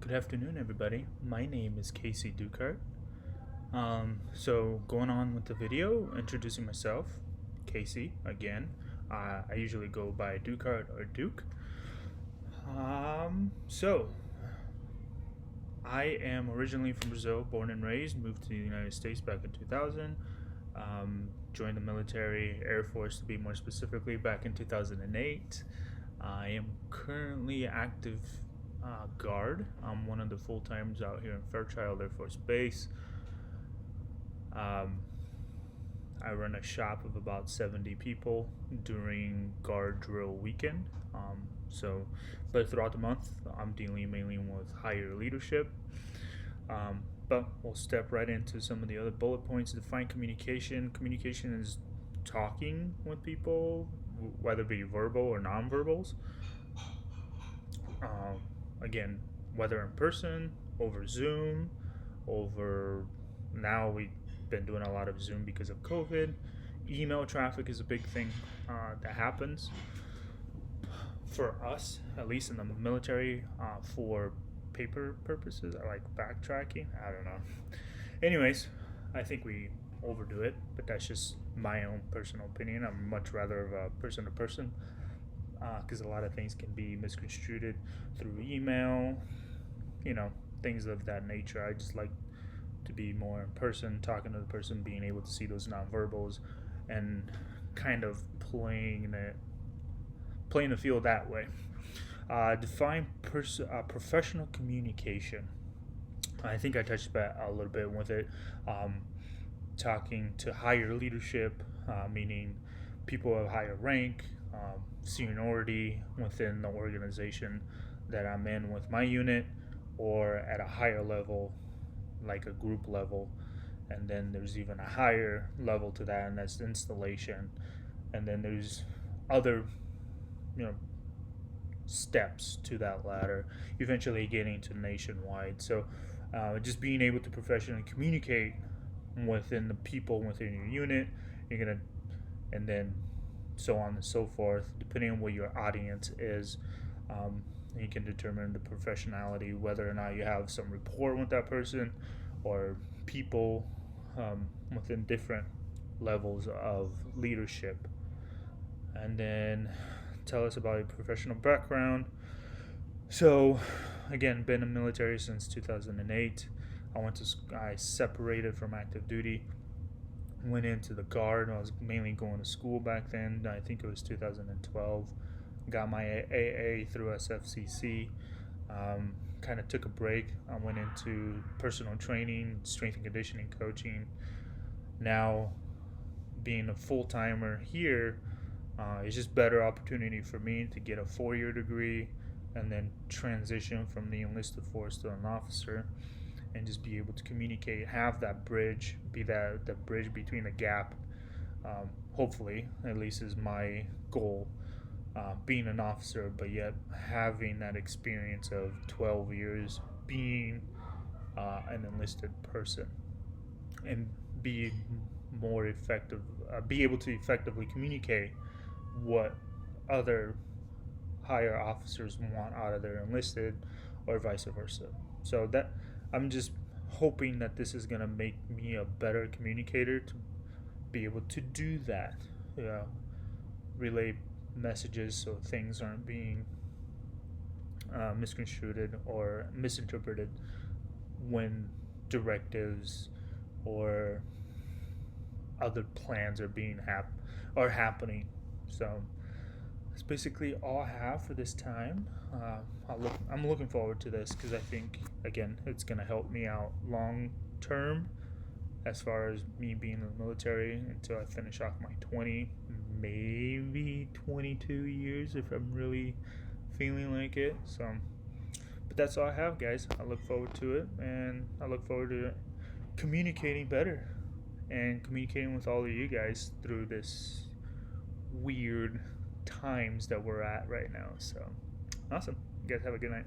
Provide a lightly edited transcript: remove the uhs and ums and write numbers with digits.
Good afternoon, everybody. My name is Casey Dukart. So going on with the video, introducing myself, Casey again. I usually go by Dukart or Duke. So I am originally from Brazil, born and raised. Moved to the United States back in 2000. Joined the military, Air Force to be more specifically, back in 2008. I am currently active guard. I'm one of the full timers out here in Fairchild Air Force Base. Um, I run a shop of about 70 people during guard drill weekend. But throughout the month, I'm dealing mainly with higher leadership. But we'll step right into some of the other bullet points. Define communication. Communication is talking with people, whether it be verbal or nonverbals. Um, Again, whether in person, over Zoom, over now we've been doing a lot of Zoom because of COVID. Email traffic is a big thing that happens for us, at least in the military, for paper purposes. I like backtracking. I don't know. Anyways, I think we overdo it, but that's just my own personal opinion. I'm much rather of a person to person because a lot of things can be misconstrued through email, you know, things of that nature. I just like to be more in person, talking to the person, being able to see those nonverbals, and kind of playing the field that way. Define professional communication. I think I touched back a little bit with it. Um, Talking to higher leadership, meaning people of higher rank, seniority within the organization that I'm in with my unit, or at a higher level, like a group level. And then there's even a higher level to that, and that's installation. And then there's other, you know, steps to that ladder, eventually getting to nationwide. So, just being able to professionally communicate within the people within your unit, you're gonna, and then so on and so forth, depending on what your audience is. You can determine the professionality, whether or not you have some rapport with that person, or people within different levels of leadership. And then tell us about your professional background. So, again, been in the military since 2008. I separated from active duty, went into the guard. I was mainly going to school back then. I think it was 2012. Got my AA through SFCC. Kind of took a break. I went into personal training, strength and conditioning coaching. Now, being a full timer here, it's just better opportunity for me to get a 4-year degree and then transition from the enlisted force to an officer, and just be able to communicate, have that bridge, be that the bridge between the gap. Hopefully, at least is my goal, being an officer, but yet having that experience of 12 years being an enlisted person, and be more effective, be able to effectively communicate what other higher officers want out of their enlisted, or vice versa. So that I'm just hoping that this is going to make me a better communicator to be able to do that, relay messages so things aren't being misconstrued or misinterpreted when directives or other plans are happening. So that's basically all I have for this time. I'm looking forward to this because I think, again, it's going to help me out long term, as far as me being in the military until I finish off my 20, maybe 22 years if I'm really feeling like it. So, but that's all I have, guys. I look forward to it, and I look forward to communicating better and communicating with all of you guys through this weird times that we're at right now. So, awesome. You guys have a good night.